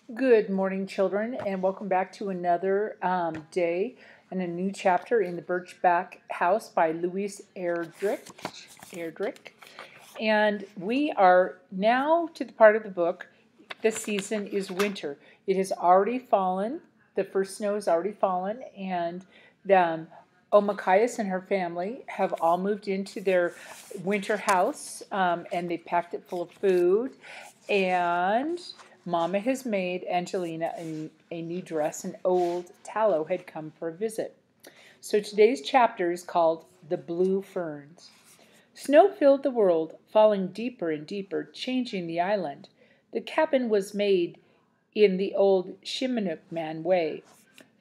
Good morning, children, and welcome back to another day and a new chapter in the Birchbark House by Louise Erdrich. And we are now to the part of the book. The season is winter. It has already fallen. The first snow has already fallen, and Omachias and her family have all moved into their winter house, and they packed it full of food. And Mama has made Angelina a new dress, and old Tallow had come for a visit. So today's chapter is called The Blue Ferns. Snow filled the world, falling deeper and deeper, changing the island. The cabin was made in the old Chinook man way.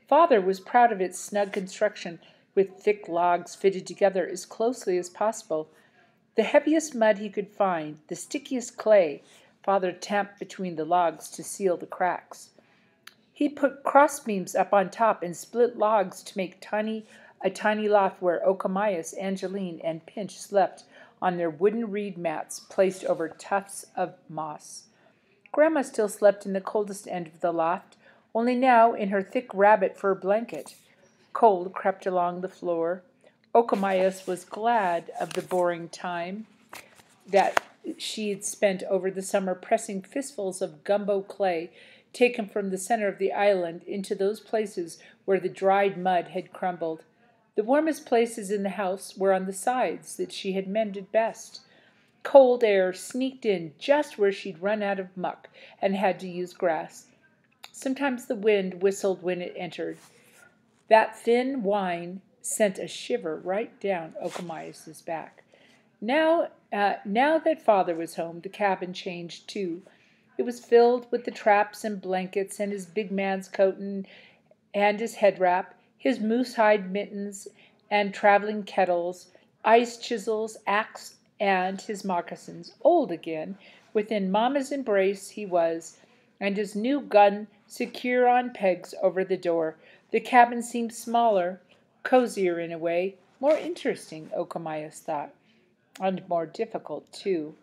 Father was proud of its snug construction, with thick logs fitted together as closely as possible. The heaviest mud he could find, the stickiest clay, Father tamped between the logs to seal the cracks. He put crossbeams up on top and split logs to make a tiny loft where Okomias, Angeline, and Pinch slept on their wooden reed mats placed over tufts of moss. Grandma still slept in the coldest end of the loft, only now in her thick rabbit fur blanket. Cold crept along the floor. Okomias was glad of the boring time that she'd spent over the summer pressing fistfuls of gumbo clay taken from the center of the island into those places where the dried mud had crumbled. The warmest places in the house were on the sides that she had mended best. Cold air sneaked in just where she'd run out of muck and had to use grass. Sometimes the wind whistled when it entered. That thin whine sent a shiver right down Okomias's back. Now that Father was home, the cabin changed too. It was filled with the traps and blankets and his big man's coat and his head wrap, his moose hide mittens and traveling kettles, ice chisels, axe, and his moccasins. Old again, within Mama's embrace he was, and his new gun secure on pegs over the door. The cabin seemed smaller, cozier in a way, more interesting, Okomias thought, and more difficult, too.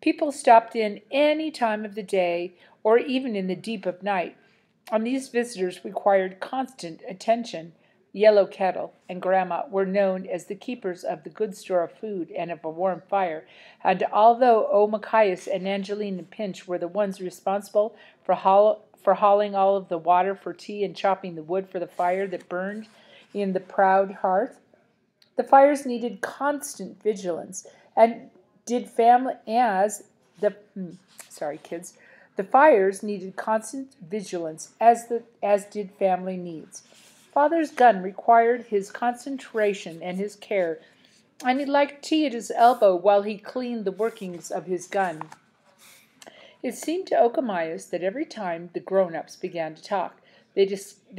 People stopped in any time of the day or even in the deep of night, and these visitors required constant attention. Yellow Kettle and Grandma were known as the keepers of the good store of food and of a warm fire, and although Omachias and Angeline and Pinch were the ones responsible for hauling all of the water for tea and chopping the wood for the fire that burned in the proud hearth, the fires needed constant vigilance, and did family as the sorry kids, the fires needed constant vigilance as did family needs. Father's gun required his concentration and his care, and he liked tea at his elbow while he cleaned the workings of his gun. It seemed to Okomias that every time the grown-ups began to talk, they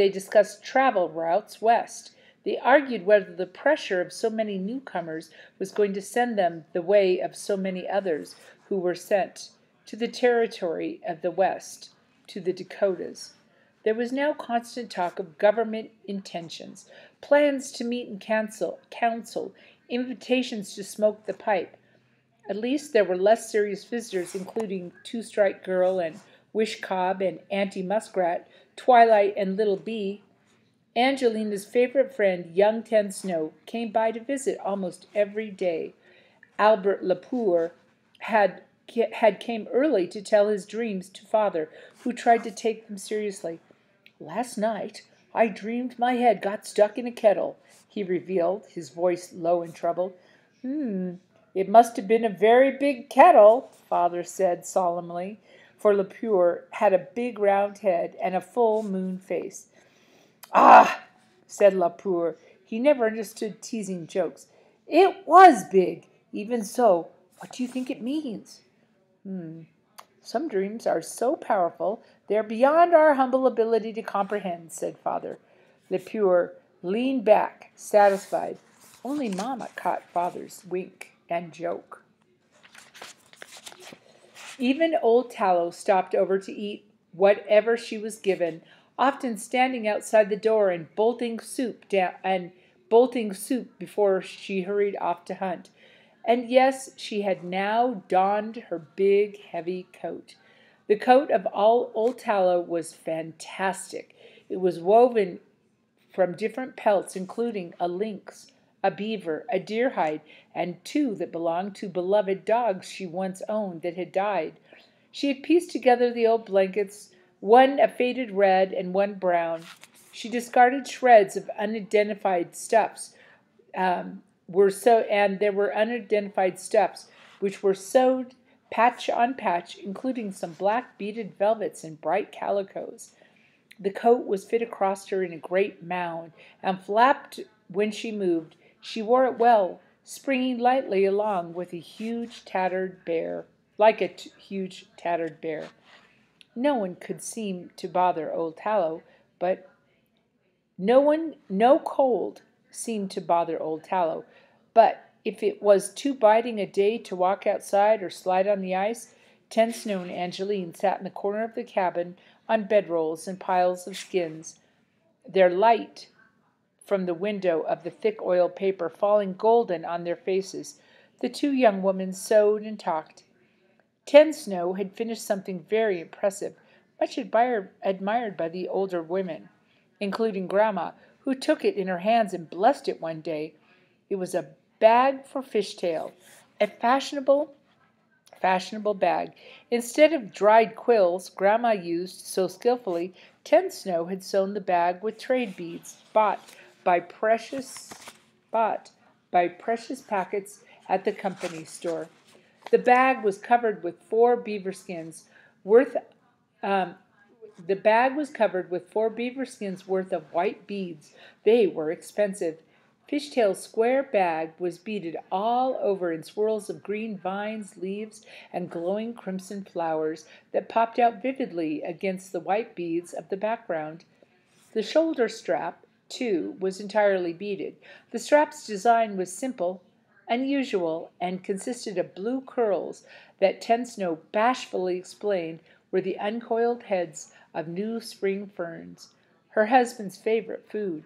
discussed travel routes west. They argued whether the pressure of so many newcomers was going to send them the way of so many others who were sent to the territory of the West, to the Dakotas. There was now constant talk of government intentions, plans to meet in council, invitations to smoke the pipe. At least there were less serious visitors, including Two-Strike Girl and Wish Cobb and Auntie Muskrat, Twilight and Little Bee. Angelina's favorite friend, young Ten Snow, came by to visit almost every day. Albert Lapour had came early to tell his dreams to Father, who tried to take them seriously. "Last night I dreamed my head got stuck in a kettle," he revealed, his voice low and troubled. It must have been a very big kettle," Father said solemnly, for Lapour had a big round head and a full moon face. "Ah," said Lapour. He never understood teasing jokes. "It was big. Even so, what do you think it means?" "Some dreams are so powerful they are beyond our humble ability to comprehend," said Father. Lapour leaned back, satisfied. Only Mama caught Father's wink and joke. Even old Tallow stopped over to eat whatever she was given, often standing outside the door and bolting soup before she hurried off to hunt. And yes, she had now donned her big, heavy coat. The coat of all old tallow was fantastic. It was woven from different pelts, including a lynx, a beaver, a deer hide, and two that belonged to beloved dogs she once owned that had died. She had pieced together the old blankets, one a faded red and one brown. She discarded shreds of unidentified stuffs, and there were unidentified stuffs which were sewed patch on patch, including some black beaded velvets and bright calicoes. The coat was fit across her in a great mound, and flapped when she moved. She wore it well, springing lightly along with a huge tattered bear, like a huge tattered bear. No one could seem to bother old Tallow, but no cold seemed to bother old Tallow. But if it was too biting a day to walk outside or slide on the ice, Ten Snow and Angeline sat in the corner of the cabin on bedrolls and piles of skins, their light from the window of the thick oil paper falling golden on their faces. The two young women sewed and talked. Ten Snow had finished something very impressive, much admired by the older women, including Grandma, who took it in her hands and blessed it one day. It was a bag for fishtail, a fashionable bag. Instead of dried quills Grandma used so skillfully, Ten Snow had sewn the bag with trade beads by precious bought by precious packets at the company store. The bag was covered with four beaver skins worth um, the bag was covered with four beaver skins worth of white beads. They were expensive. Fishtail's square bag was beaded all over in swirls of green vines, leaves, and glowing crimson flowers that popped out vividly against the white beads of the background. The shoulder strap, too, was entirely beaded. The strap's design was simple, unusual, and consisted of blue curls that Ten Snow bashfully explained were the uncoiled heads of new spring ferns, her husband's favorite food.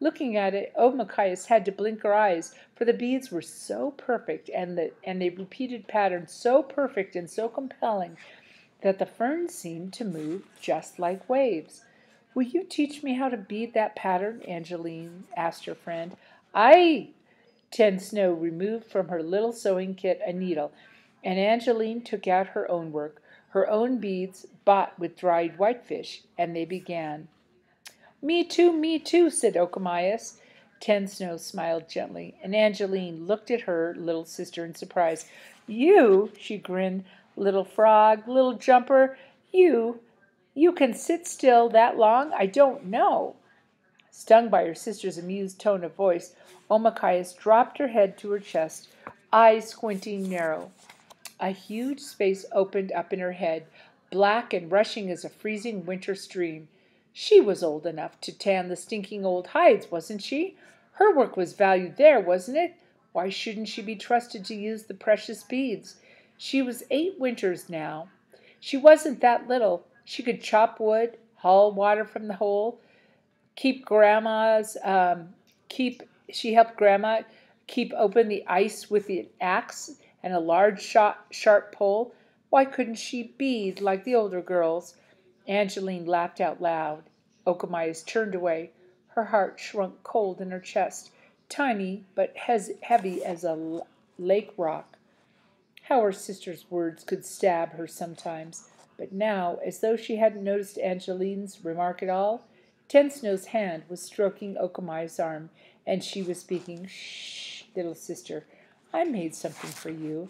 Looking at it, Obmachias had to blink her eyes, for the beads were so perfect and the repeated pattern so perfect and so compelling that the ferns seemed to move just like waves. "Will you teach me how to bead that pattern?" Angeline asked her friend. "Aye!" Ten Snow removed from her little sewing kit a needle, and Angeline took out her own work, her own beads bought with dried whitefish, and they began. Me too," said Okomias. Ten Snow smiled gently, and Angeline looked at her little sister in surprise. "You," she grinned, "little frog, little jumper, you can sit still that long? I don't know." Stung by her sister's amused tone of voice, Omachias dropped her head to her chest, eyes squinting narrow. A huge space opened up in her head, black and rushing as a freezing winter stream. She was old enough to tan the stinking old hides, wasn't she? Her work was valued there, wasn't it? Why shouldn't she be trusted to use the precious beads? She was 8 winters now. She wasn't that little. She could chop wood, haul water from the hole, keep grandma's keep she helped grandma keep open the ice with an axe and a large sharp pole. Why couldn't she bead like the older girls? Angeline laughed out loud. Okomias turned away. Her heart shrunk cold in her chest, tiny but heavy as a lake rock. How her sister's words could stab her sometimes. But now, as though she hadn't noticed Angeline's remark at all, Ten Snow's hand was stroking Okomi's arm, and she was speaking. "Shh, little sister, I made something for you."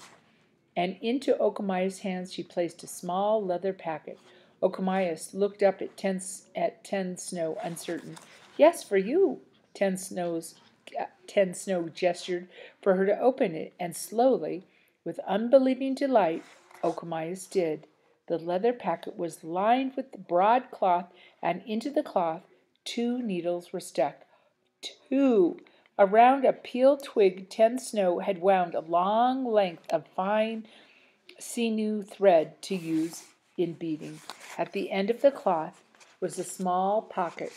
And into Okomi's hands she placed a small leather packet. Okomias looked up at Ten Snow, uncertain. "Yes, for you." Ten Snow gestured for her to open it, and slowly, with unbelieving delight, Okomias did. The leather packet was lined with the broad cloth, and into the cloth 2 needles were stuck. 2! Around a peeled twig Ten Snow had wound a long length of fine sinew thread to use in beading. At the end of the cloth was a small pocket,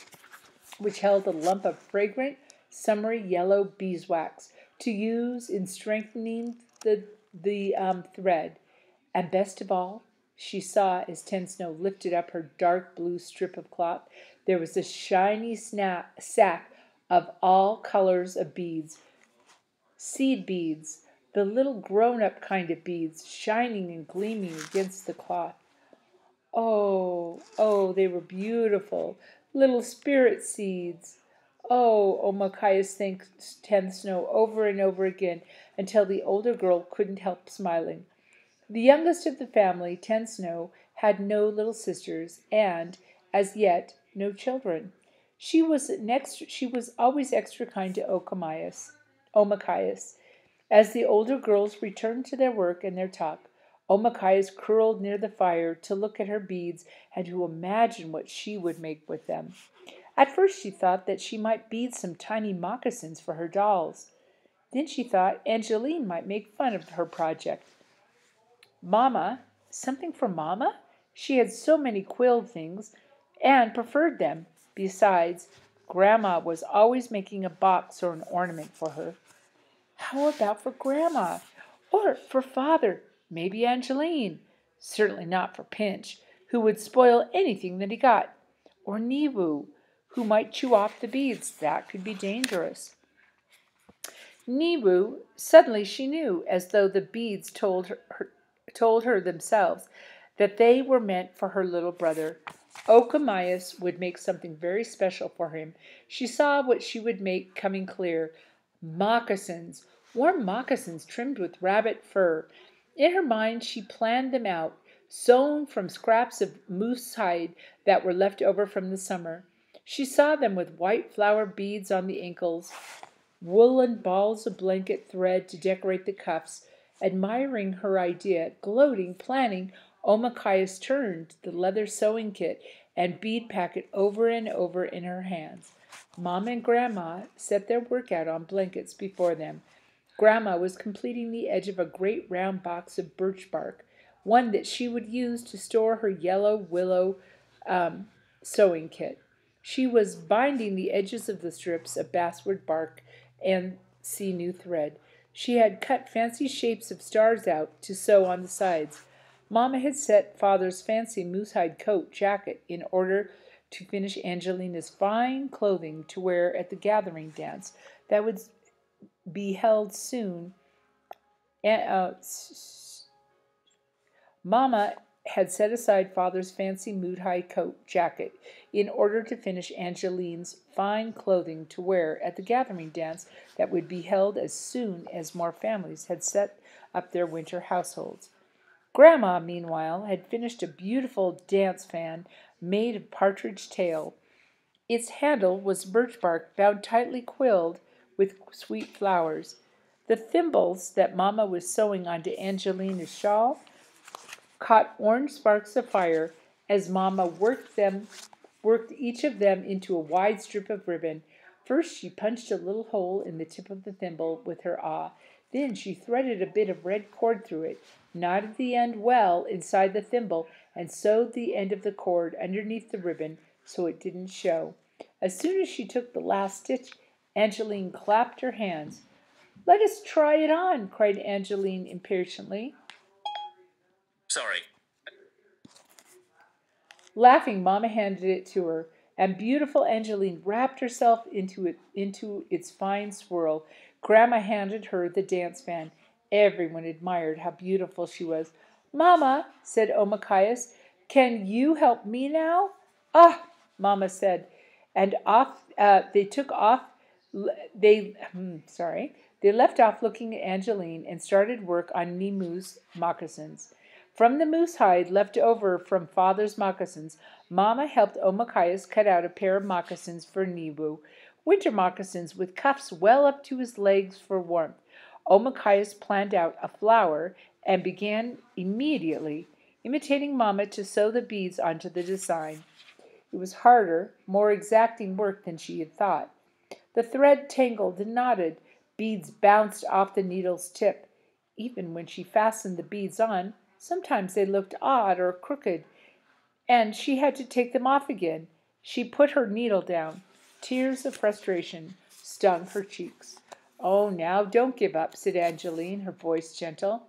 which held a lump of fragrant, summery yellow beeswax to use in strengthening the thread. And best of all, she saw as Ten Snow lifted up her dark blue strip of cloth. There was a shiny sack of all colors of beads, seed beads, the little grown-up kind of beads, shining and gleaming against the cloth. Oh, oh, they were beautiful, little spirit seeds. Oh, Omakaias thanked Ten Snow over and over again until the older girl couldn't help smiling. The youngest of the family, Ten Snow, had no little sisters and, as yet, no children. She was always extra kind to Omakaias. As the older girls returned to their work and their talk, Omakaias curled near the fire to look at her beads and to imagine what she would make with them. At first she thought that she might bead some tiny moccasins for her dolls. Then she thought Angeline might make fun of her project. Mama, something for Mama? She had so many quilled things and preferred them. Besides, Grandma was always making a box or an ornament for her. How about for Grandma? Or for Father? Maybe Angeline. Certainly not for Pinch, who would spoil anything that he got. Or Niwu, who might chew off the beads. That could be dangerous. Niwu, suddenly she knew, as though the beads told her themselves, that they were meant for her little brother. Okomayas would make something very special for him. She saw what she would make coming clear. Moccasins, warm moccasins trimmed with rabbit fur. In her mind she planned them out, sewn from scraps of moose hide that were left over from the summer. She saw them with white flower beads on the ankles, woolen balls of blanket thread to decorate the cuffs. Admiring her idea, gloating, planning, Omakaias turned the leather sewing kit and bead packet over and over in her hands. Mama and Grandma set their work out on blankets before them. Grandma was completing the edge of a great round box of birch bark, one that she would use to store her yellow willow sewing kit. She was binding the edges of the strips of basswood bark and sinew thread. She had cut fancy shapes of stars out to sew on the sides. Mama had set Father's fancy moosehide coat jacket in order to finish Angelina's fine clothing to wear at the gathering dance that would be held soon. Mama had set aside Father's fancy moosehide coat jacket in order to finish Angeline's fine clothing to wear at the gathering dance that would be held as soon as more families had set up their winter households. Grandma, meanwhile, had finished a beautiful dance fan made of partridge tail. Its handle was birch bark bound tightly quilled with sweet flowers. The thimbles that Mama was sewing onto Angelina's shawl caught orange sparks of fire as Mama worked each of them into a wide strip of ribbon. First she punched a little hole in the tip of the thimble with her awl. Then she threaded a bit of red cord through it, knotted the end well inside the thimble, and sewed the end of the cord underneath the ribbon so it didn't show. As soon as she took the last stitch, Angeline clapped her hands. "Let us try it on," cried Angeline impatiently. Sorry. Laughing, Mama handed it to her, and beautiful Angeline wrapped herself into its fine swirl. Grandma handed her the dance fan. Everyone admired how beautiful she was. "Mama," said Omakaias, "can you help me now?" "Ah," Mama said, and off they took off. They left off looking at Angeline and started work on Nimu's moccasins. From the moose hide left over from Father's moccasins, Mama helped Omakaias cut out a pair of moccasins for Nimu, winter moccasins with cuffs well up to his legs for warmth. Omakaias planned out a flower and began immediately, imitating Mama to sew the beads onto the design. It was harder, more exacting work than she had thought. The thread tangled and knotted. Beads bounced off the needle's tip. Even when she fastened the beads on, sometimes they looked odd or crooked, and she had to take them off again. She put her needle down. Tears of frustration stung her cheeks. "Oh, now don't give up," said Angeline, her voice gentle.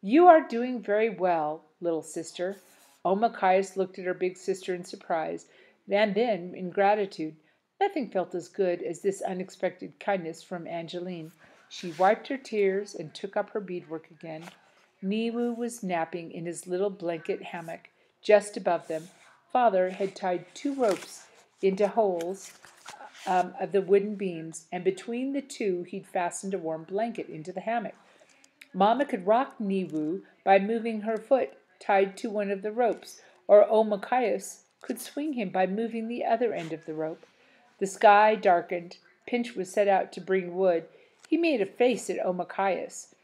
"You are doing very well. little sister." Omakayas looked at her big sister in surprise, and then in gratitude. Nothing felt as good as this unexpected kindness from Angeline. She wiped her tears and took up her beadwork again. Niwu was napping in his little blanket hammock just above them. Father had tied 2 ropes into holes of the wooden beams, and between the two he'd fastened a warm blanket into the hammock. Mamma could rock Niwu by moving her foot tied to one of the ropes, or Omakayas could swing him by moving the other end of the rope. The sky darkened. Pinch was set out to bring wood. He made a face at Omakayas,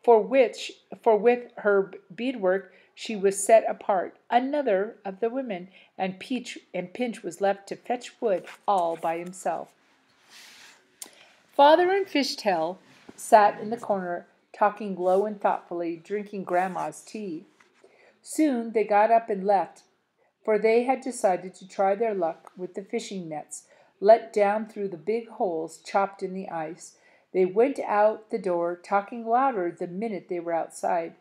for with her beadwork she was set apart, another of the women, and Pinch was left to fetch wood all by himself. Father and Fishtail sat in the corner, talking low and thoughtfully, drinking Grandma's tea. Soon they got up and left, for they had decided to try their luck with the fishing nets, let down through the big holes chopped in the ice. They went out the door, talking louder the minute they were outside.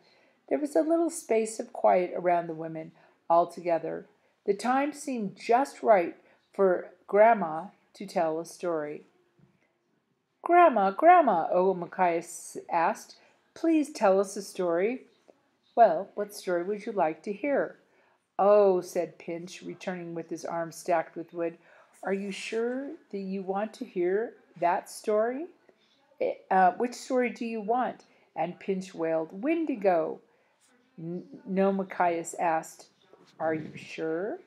There was a little space of quiet around the women, all together. The time seemed just right for Grandma to tell a story. "Grandma, Grandma," Omakaya asked, "please tell us a story." "Well, what story would you like to hear?" "Oh," said Pinch, returning with his arms stacked with wood. "Are you sure that you want to hear that story?" Which story do you want?" And Pinch wailed, "Windigo." Nomakayas asked, "Are you sure?"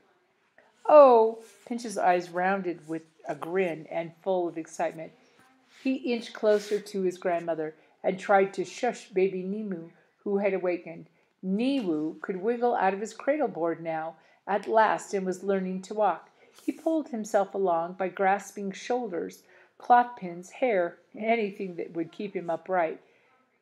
"Oh!" Pinch's eyes rounded with a grin and full of excitement. He inched closer to his grandmother and tried to shush baby Nimu, who had awakened. Niwu could wiggle out of his cradle board now, at last, and was learning to walk. He pulled himself along by grasping shoulders, cloth pins, hair, anything that would keep him upright.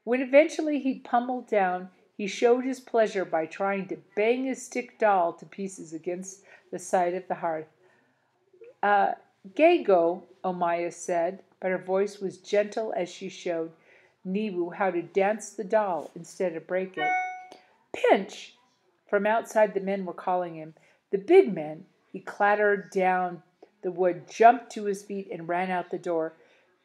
When eventually he pummeled down, he showed his pleasure by trying to bang his stick doll to pieces against the side of the hearth. "Gago," Omaya said, but her voice was gentle as she showed Niwu how to dance the doll instead of break it. "Pinch!" From outside the men were calling him. The big men. He clattered down the wood, jumped to his feet, and ran out the door.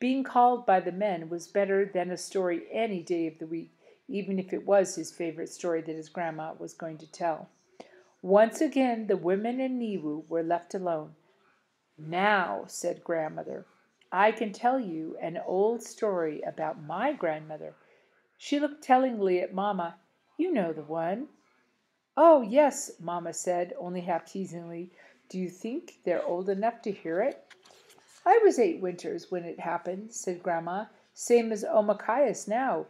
Being called by the men was better than a story any day of the week, even if it was his favorite story that his grandma was going to tell. Once again the women and Niwu were left alone. "Now," said Grandmother, "I can tell you an old story about my grandmother." She looked tellingly at Mamma. "You know the one." "Oh, yes," Mamma said, only half teasingly. "Do you think they're old enough to hear it?" "I was 8 winters when it happened," said Grandma, "same as Omakayas now."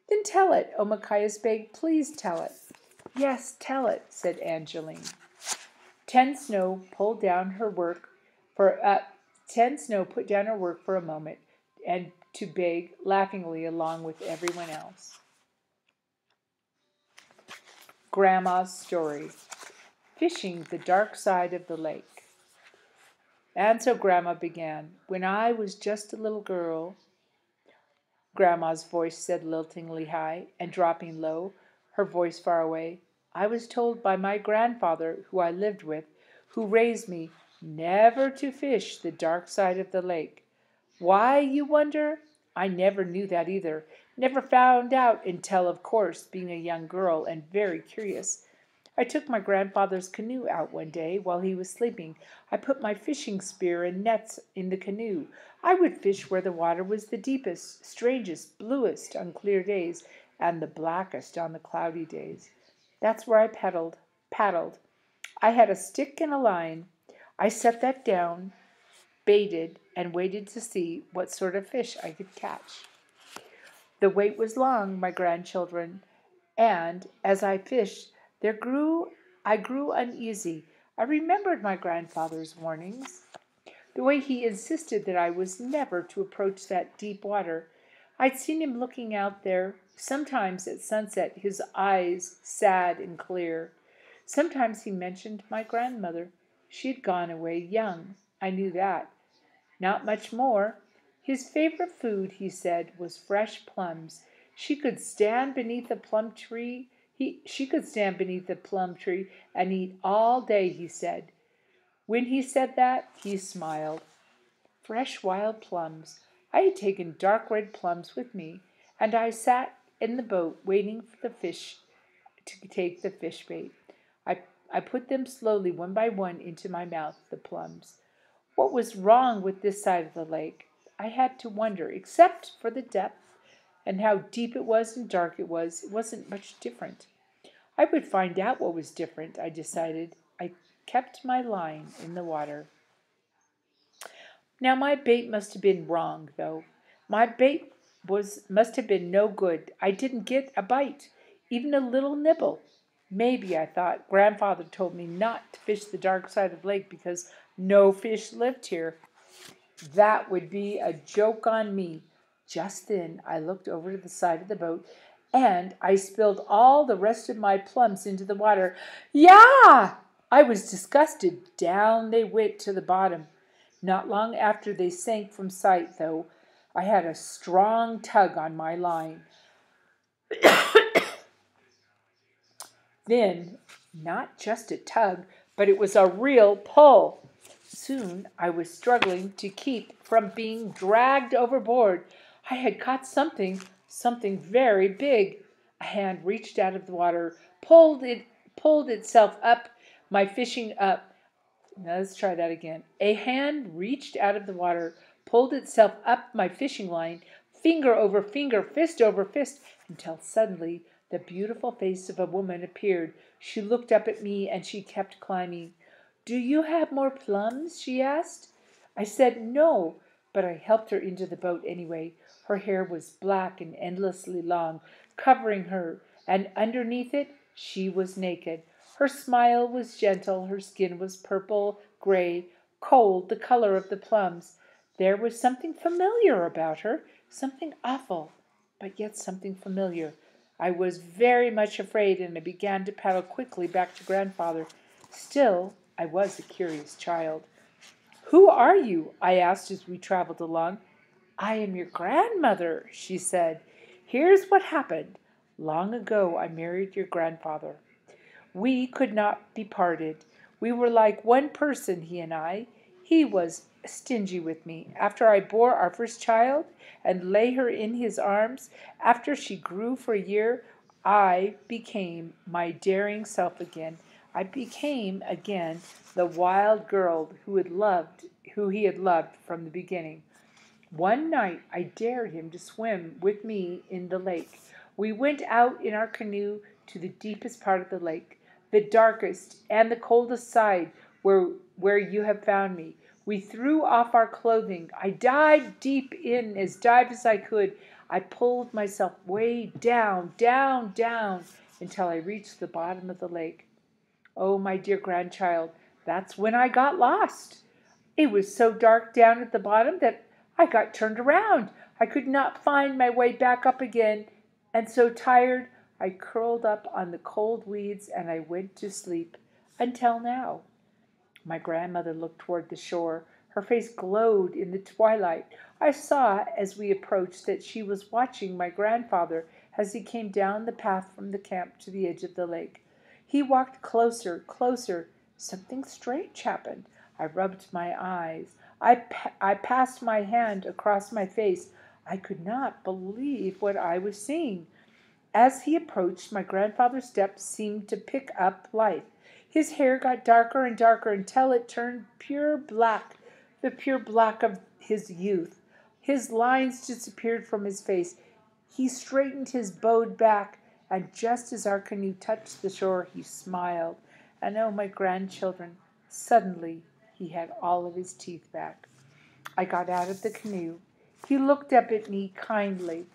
"Then tell it," Omakayas begged. "Please tell it." "Yes, tell it," said Angeline. Ten Snow pulled down her work for Ten Snow put down her work for a moment and to beg laughingly along with everyone else. Grandma's story. Fishing the dark side of the lake. And so Grandma began. "When I was just a little girl," Grandma's voice said liltingly high, and dropping low, her voice far away, "I was told by my grandfather, who I lived with, who raised me, never to fish the dark side of the lake. Why, you wonder? I never knew that either. Never found out until, of course, being a young girl and very curious. I took my grandfather's canoe out one day while he was sleeping. I put my fishing spear and nets in the canoe. I would fish where the water was the deepest, strangest, bluest on clear days, and the blackest on the cloudy days. That's where I paddled. I had a stick and a line. I set that down, baited, and waited to see what sort of fish I could catch. The wait was long, my grandchildren, and as I fished, I grew uneasy. I remembered my grandfather's warnings, the way he insisted that I was never to approach that deep water. I'd seen him looking out there, sometimes at sunset, his eyes sad and clear. Sometimes he mentioned my grandmother. She had gone away young. I knew that. Not much more. His favorite food, he said, was fresh plums. She could stand beneath a plum tree She could stand beneath the plum tree and eat all day, he said. When he said that, he smiled. Fresh wild plums. I had taken dark red plums with me, and I sat in the boat waiting for the fish to take the fish bait. I, I put them slowly, one by one, into my mouth, the plums. What was wrong with this side of the lake? I had to wonder, except for the depth and how deep it was and dark it wasn't much different. I would find out what was different, I decided. I kept my line in the water. Now my bait must have been wrong, though. My bait must have been no good. I didn't get a bite, even a little nibble. Maybe, I thought, Grandfather told me not to fish the dark side of the lake because no fish lived here. That would be a joke on me. Just then I looked over to the side of the boat, and I spilled all the rest of my plums into the water. Yah! I was disgusted. Down they went to the bottom. Not long after they sank from sight, though. I had a strong tug on my line. Then, not just a tug, but it was a real pull. Soon I was struggling to keep from being dragged overboard. I had caught something very big. A hand reached out of the water, pulled itself up, my fishing up. Now let's try that again. A hand reached out of the water, pulled itself up my fishing line, finger over finger, fist over fist, until suddenly the beautiful face of a woman appeared. She looked up at me and she kept climbing. Do you have more plums? She asked. I said no, but I helped her into the boat anyway. Her hair was black and endlessly long, covering her, and underneath it she was naked. Her smile was gentle, her skin was purple, gray, cold, the color of the plums. There was something familiar about her, something awful, but yet something familiar. I was very much afraid, and I began to paddle quickly back to Grandfather. Still, I was a curious child. Who are you? I asked as we traveled along. I am your grandmother, she said. Here's what happened. Long ago I married your grandfather. We could not be parted. We were like one person, he and I. He was stingy with me. After I bore our first child and lay her in his arms, after she grew for a year, I became my daring self again. I became again the wild girl who he had loved from the beginning. One night I dared him to swim with me in the lake. We went out in our canoe to the deepest part of the lake, the darkest and the coldest side where you have found me. We threw off our clothing. I dived deep in, as dive as I could. I pulled myself way down, down, down, until I reached the bottom of the lake. Oh, my dear grandchild, that's when I got lost. It was so dark down at the bottom that I got turned around. I could not find my way back up again, and so tired, I curled up on the cold weeds and I went to sleep, until now. My grandmother looked toward the shore. Her face glowed in the twilight. I saw as we approached that she was watching my grandfather as he came down the path from the camp to the edge of the lake. He walked closer, closer. Something strange happened. I rubbed my eyes. I passed my hand across my face. I could not believe what I was seeing. As he approached, my grandfather's steps seemed to pick up life. His hair got darker and darker until it turned pure black, the pure black of his youth. His lines disappeared from his face. He straightened his bowed back, and just as our canoe touched the shore, he smiled. And oh, my grandchildren, suddenly he had all of his teeth back. I got out of the canoe. He looked up at me kindly,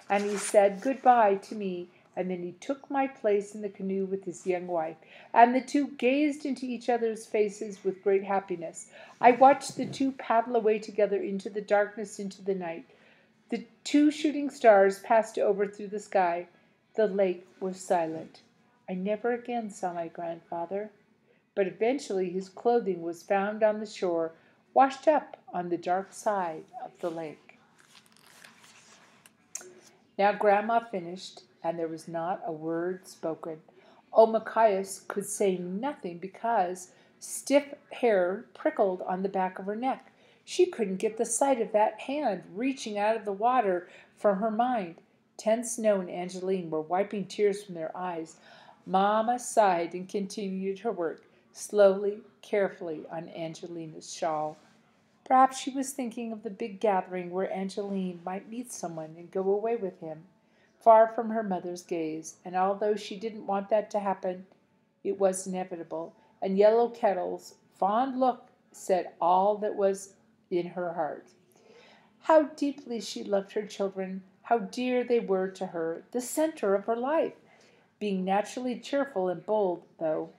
and he said goodbye to me, and then he took my place in the canoe with his young wife, and the two gazed into each other's faces with great happiness. I watched the two paddle away together into the darkness, into the night. The two shooting stars passed over through the sky. The lake was silent. I never again saw my grandfather, but eventually his clothing was found on the shore, washed up on the dark side of the lake. Now Grandma finished, and there was not a word spoken. Omachias could say nothing because stiff hair prickled on the back of her neck. She couldn't get the sight of that hand reaching out of the water from her mind. Ten Snow and Angeline were wiping tears from their eyes. Mamma sighed and continued her work, slowly, carefully, on Angelina's shawl. Perhaps she was thinking of the big gathering where Angeline might meet someone and go away with him, far from her mother's gaze, and although she didn't want that to happen, it was inevitable, and Yellow Kettle's fond look said all that was in her heart. How deeply she loved her children, how dear they were to her, the center of her life. Being naturally cheerful and bold, though,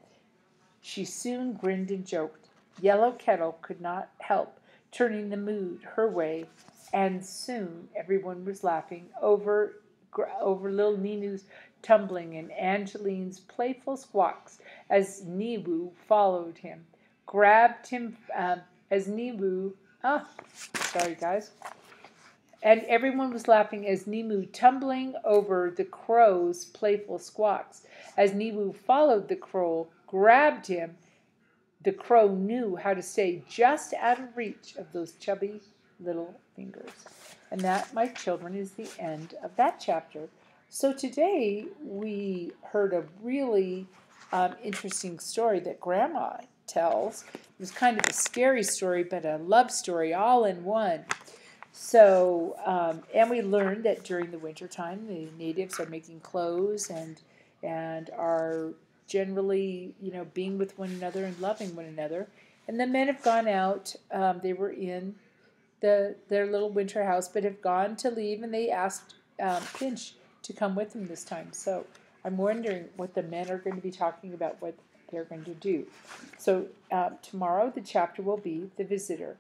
she soon grinned and joked. Yellow Kettle could not help turning the mood her way, and soon everyone was laughing over little Ninu's tumbling and Angeline's playful squawks as Niwu followed him, grabbed him as Niwu. Sorry guys. And everyone was laughing as Nimu tumbling over the crow's playful squawks. As Nimu followed the crow, grabbed him, the crow knew how to stay just out of reach of those chubby little fingers. And that, my children, is the end of that chapter. So today we heard a really interesting story that Grandma tells. It was kind of a scary story, but a love story all in one. So, and we learned that during the wintertime, the natives are making clothes and are generally, being with one another and loving one another. And the men have gone out. They were in their little winter house, but have gone to leave, and they asked Pinch to come with them this time. So I'm wondering what the men are going to be talking about, what they're going to do. So tomorrow the chapter will be The Visitor.